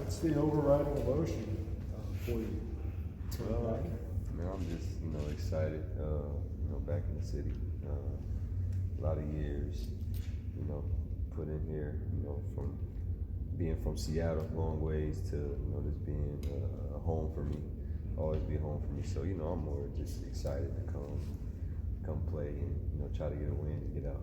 What's the overriding emotion for you? Man, I'm just, excited, back in the city. A lot of years, put in here, from being from Seattle, long ways to, this being a home for me, always be a home for me. So, I'm more just excited to come play and, try to get a win and get out.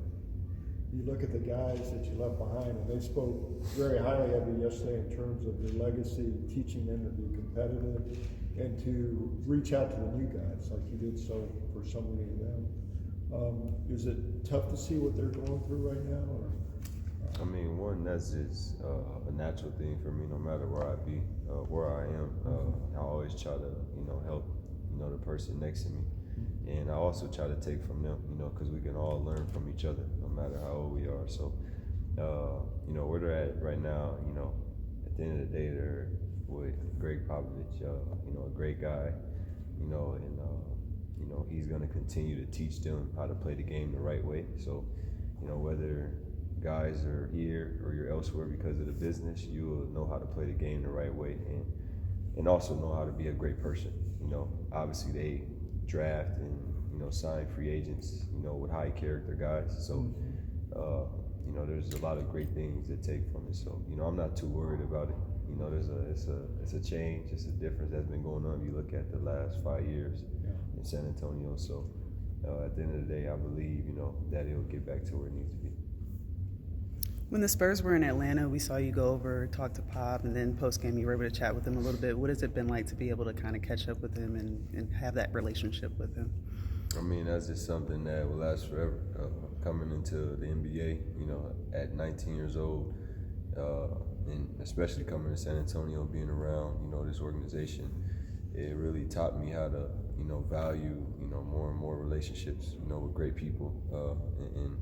You look at the guys that you left behind, and they spoke very highly of you yesterday in terms of your legacy, teaching them to be competitive and to reach out to the new guys like you did so for so many of them. Is it tough to see what they're going through right now? Or? I mean, one, that's just a natural thing for me, no matter where I be, where I am. I always try to, help, the person next to me. And I also try to take from them, because we can all learn from each other, no matter how old we are. So, where they're at right now, at the end of the day, they're with Greg Popovich, a great guy, and he's going to continue to teach them how to play the game the right way. So, whether guys are here or you're elsewhere because of the business, you will know how to play the game the right way and also know how to be a great person. Obviously they draft and, sign free agents, with high character guys. So, there's a lot of great things to take from it. So, I'm not too worried about it. It's a change, it's a difference that's been going on. If you look at the last 5 years in San Antonio. So, at the end of the day, I believe, that it'll get back to where it needs to be. When the Spurs were in Atlanta, we saw you go over, talk to Pop, and then post-game you were able to chat with him a little bit. What has it been like to be able to kind of catch up with him and have that relationship with him? I mean, that's just something that will last forever. Coming into the NBA, at 19 years old, and especially coming to San Antonio, being around, this organization, it really taught me how to, value, more and more relationships, with great people, and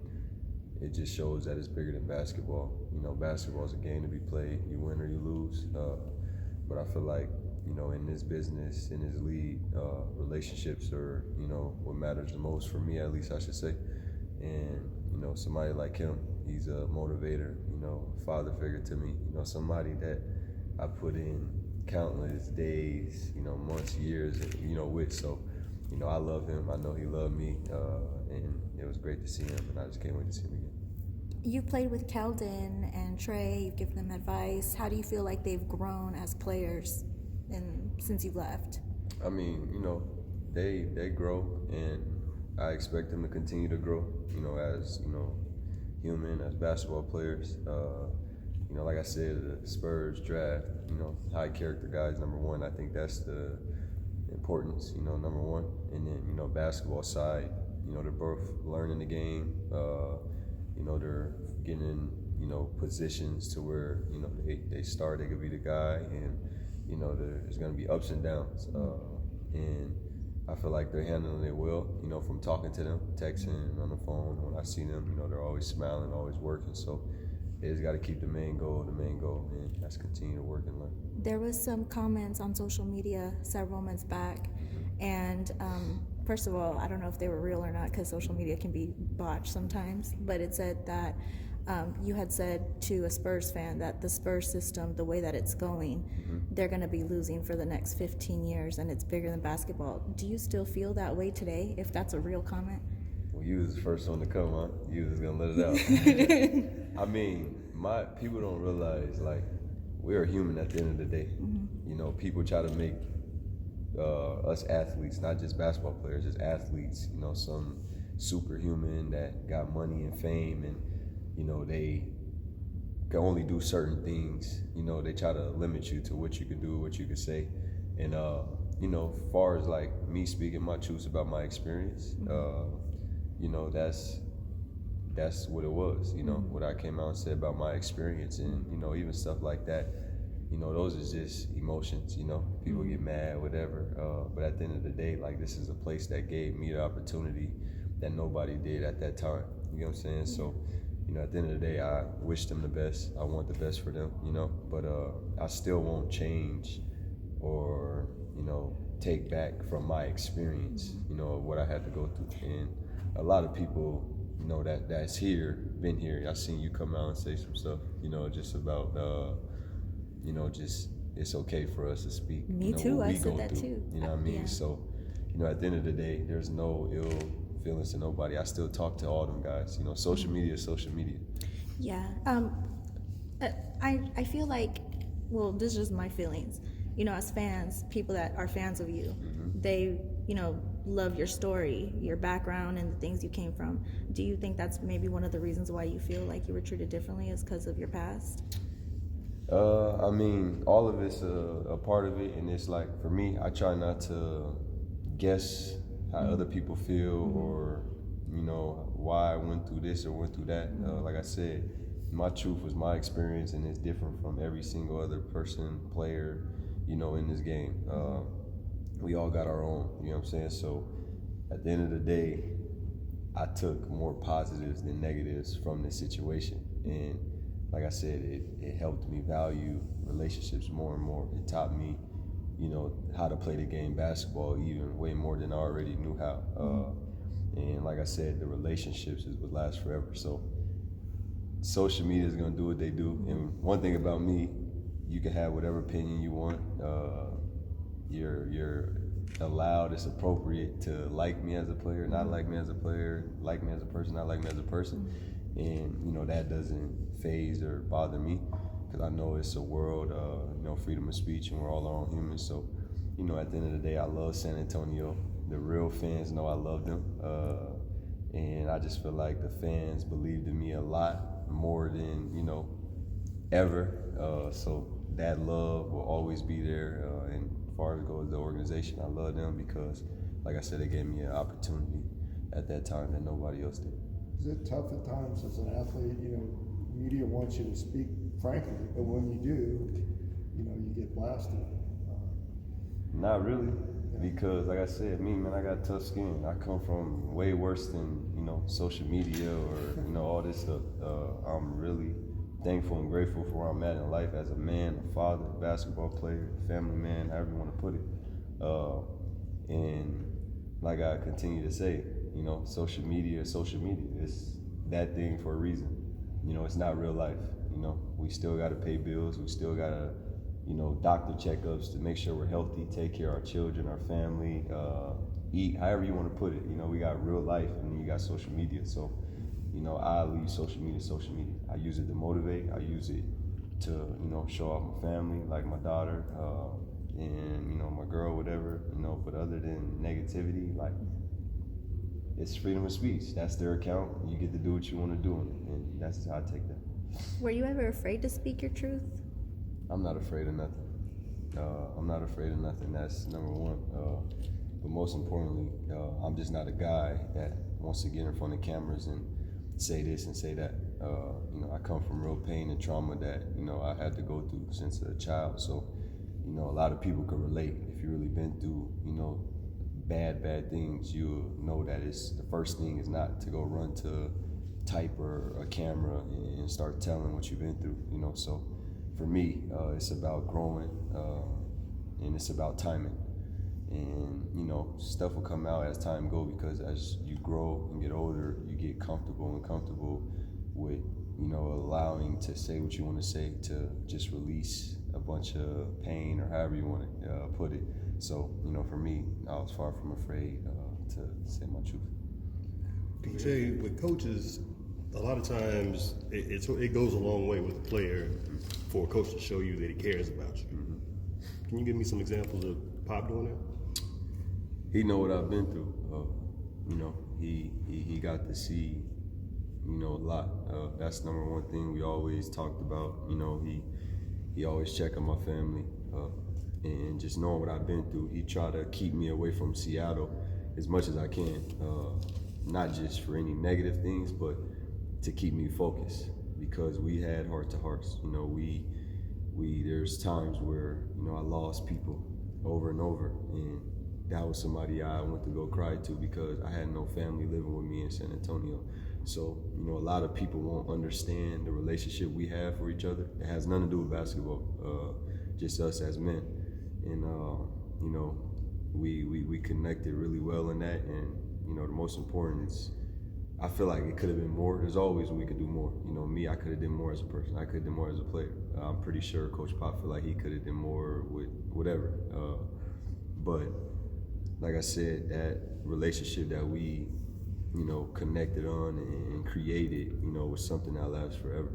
it just shows that it's bigger than basketball. Basketball is a game to be played. You win or you lose. But I feel like, in this business, in this league, relationships are, what matters the most for me, at least I should say. And, somebody like him, he's a motivator, a father figure to me, somebody that I put in countless days, months, years, with. So, I love him. I know he loved me. And it was great to see him, and I just can't wait to see him again. You've played with Keldon and Trey. You've given them advice. How do you feel like they've grown as players since you've left? I mean, they grow, and I expect them to continue to grow, as, human, as basketball players. Like I said, the Spurs draft, high character guys, number one. I think that's the importance, number one. And then, basketball side, they're both learning the game. They're getting in, positions to where, they start, they could be the guy, and, there's going to be ups and downs. And I feel like they're handling it well, from talking to them, texting on the phone. When I see them, they're always smiling, always working. So they just got to keep the main goal, and that's continue to work and learn. There was some comments on social media several months back, and first of all, I don't know if they were real or not because social media can be botched sometimes, but it said that you had said to a Spurs fan that the Spurs system, the way that it's going, they're going to be losing for the next 15 years and it's bigger than basketball. Do you still feel that way today, if that's a real comment? Well, you was the first one to come, huh? You was going to let it out. I mean, people don't realize, like, we're human at the end of the day. People try to make us athletes, not just basketball players, just athletes, some superhuman that got money and fame, and, they can only do certain things. They try to limit you to what you can do, what you can say. And, as far as like me speaking my truths about my experience, that's what it was, what I came out and said about my experience, and, even stuff like that. Those are just emotions, people get mad, whatever. But at the end of the day, like, this is a place that gave me the opportunity that nobody did at that time. You know what I'm saying? So, at the end of the day, I wish them the best. I want the best for them, but I still won't change or, take back from my experience, of what I had to go through. And a lot of people, that's here, been here. I seen you come out and say some stuff, just about, you know, just it's okay for us to speak. Me you know, too, what I we said go that through, too. You know what I mean? Yeah. So, you know, at the end of the day, there's no ill feelings to nobody. I still talk to all them guys. You know, social media is social media. Yeah. I feel like, well, this is just my feelings. You know, as fans, people that are fans of you, they, you know, love your story, your background, and the things you came from. Do you think that's maybe one of the reasons why you feel like you were treated differently is because of your past? I mean, all of it's a part of it, and it's like, for me, I try not to guess how other people feel or, you know, why I went through this or went through that. Like I said, my truth was my experience, and it's different from every single other person, player, you know, in this game. We all got our own, you know what I'm saying? So at the end of the day, I took more positives than negatives from this situation. And like I said, it helped me value relationships more and more. It taught me, you know, how to play the game basketball even way more than I already knew how. And like I said, the relationships is what lasts forever. So social media is gonna do what they do. And one thing about me, you can have whatever opinion you want. You're allowed, it's appropriate to like me as a player, not like me as a player, like me as a person, not like me as a person. And, you know, that doesn't faze or bother me, because I know it's a world, you know, freedom of speech, and we're all our own humans. So, you know, at the end of the day, I love San Antonio. The real fans know I love them. And I just feel like the fans believed in me a lot more than, you know, ever. So that love will always be there. And as far as goes the organization, I love them because, like I said, they gave me an opportunity at that time that nobody else did. Is it tough at times as an athlete? You know, media wants you to speak frankly, but when you do, you know, you get blasted. Not really, because like I said, me, man, I got tough skin. I come from way worse than, you know, social media or, you know, all this stuff. I'm really thankful and grateful for where I'm at in life as a man, a father, a basketball player, family man, however you want to put it. And like I continue to say, you know, social media is social media. It's that thing for a reason. You know, it's not real life. You know, we still got to pay bills. We still got to, you know, doctor checkups to make sure we're healthy, take care of our children, our family, eat, however you want to put it. You know, we got real life, and then you got social media. So, you know, I leave social media. I use it to motivate. I use it to, you know, show off my family, like my daughter, and, you know, my girl, whatever, you know. But other than negativity, like, it's freedom of speech. That's their account. You get to do what you want to do on it, and that's how I take that. Were you ever afraid to speak your truth? I'm not afraid of nothing. I'm not afraid of nothing. That's number one. But most importantly, I'm just not a guy that wants to get in front of cameras and say this and say that. You know, I come from real pain and trauma that, you know, I had to go through since a child. So, you know, a lot of people can relate. If you've really been through, you know, bad things, you'll know that it's the first thing is not to go run to type or a camera and start telling what you've been through, you know. So for me, it's about growing, and it's about timing. And, you know, stuff will come out as time goes, because as you grow and get older, you get comfortable with, you know, allowing to say what you want to say, to just release a bunch of pain or however you want to put it. So, you know, for me, I was far from afraid to say my truth. DJ, with coaches, a lot of times it goes a long way with the player for a coach to show you that he cares about you. Can you give me some examples of Pop doing that? He know what I've been through. You know, he got to see, you know, a lot. That's number one thing we always talked about. You know, he always check on my family. And just knowing what I've been through, he tried to keep me away from Seattle as much as I can. Not just for any negative things, but to keep me focused, because we had heart-to-hearts. You know, there's times where, you know, I lost people over and over, and that was somebody I went to go cry to because I had no family living with me in San Antonio. So, you know, a lot of people won't understand the relationship we have for each other. It has nothing to do with basketball, just us as men. And, you know, we connected really well in that. And, you know, the most important is I feel like it could have been more. There's always we could do more. You know, me, I could have done more as a person. I could have done more as a player. I'm pretty sure Coach Pop feel like he could have done more with whatever. But like I said, that relationship that we, you know, connected on and created, you know, was something that lasts forever.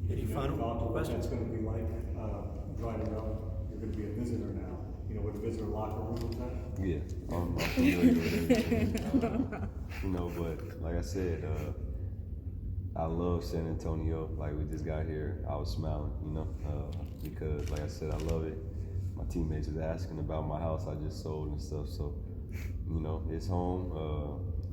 Any final What questions? that's going to be like driving up. You're going to be a visitor now. You know what a visitor locker room is like? Yeah, I'm familiar with it. You know, but like I said, I love San Antonio. Like we just got here, I was smiling, you know, because like I said, I love it. My teammates was asking about my house I just sold and stuff. So, you know, it's home.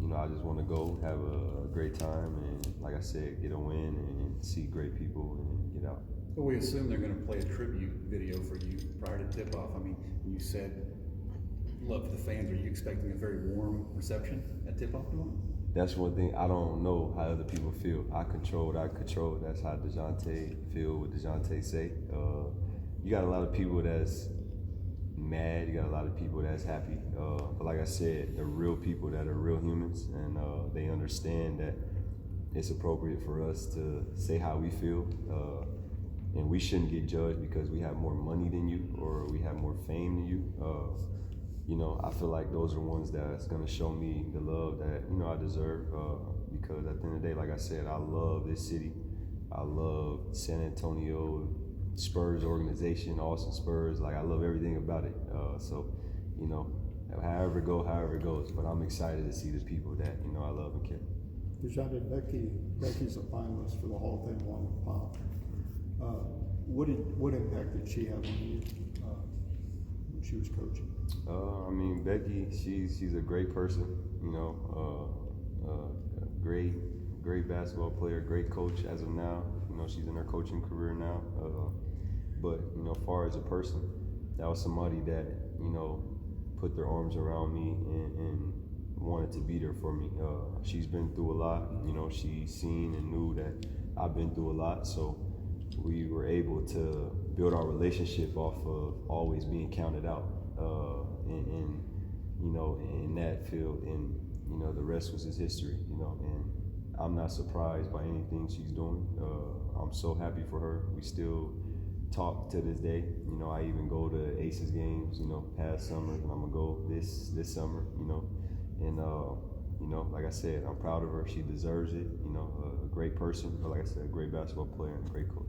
You know, I just want to go have a great time and, like I said, get a win and see great people and get out. Well, we assume they're going to play a tribute video for you prior to tip-off. I mean, you said love for the fans. Are you expecting a very warm reception at tip-off tomorrow? That's one thing. I don't know how other people feel. I control what I control. That's how Dejounte feel, what Dejounte say. You got a lot of people that's mad. You got a lot of people that's happy. But like I said, they're real people that are real humans, and they understand that it's appropriate for us to say how we feel. And we shouldn't get judged because we have more money than you or we have more fame than you. You know, I feel like those are ones that's gonna show me the love that, you know, I deserve. Because at the end of the day, like I said, I love this city. I love San Antonio Spurs organization, Austin Spurs. Like, I love everything about it. So, you know, however it goes. But I'm excited to see the people that, you know, I love and care. Dejounte, Becky's a finalist for the Hall of Fame along with Pop. What impact did she have on you when she was coaching? I mean, Becky, she's a great person, you know, a great basketball player, great coach as of now. You know, she's in her coaching career now. But, you know, as far as a person, that was somebody that, you know, put their arms around me and wanted to be there for me. She's been through a lot, you know, she's seen and knew that I've been through a lot, so we were able to build our relationship off of always being counted out. And you know, in that field, and, you know, the rest was his history, you know, and I'm not surprised by anything she's doing. I'm so happy for her. We still talk to this day. You know, I even go to Aces games, you know, past summer, and I'm gonna go this summer, you know, and you know, like I said, I'm proud of her. She deserves it. You know, a great person, but like I said, a great basketball player and a great coach.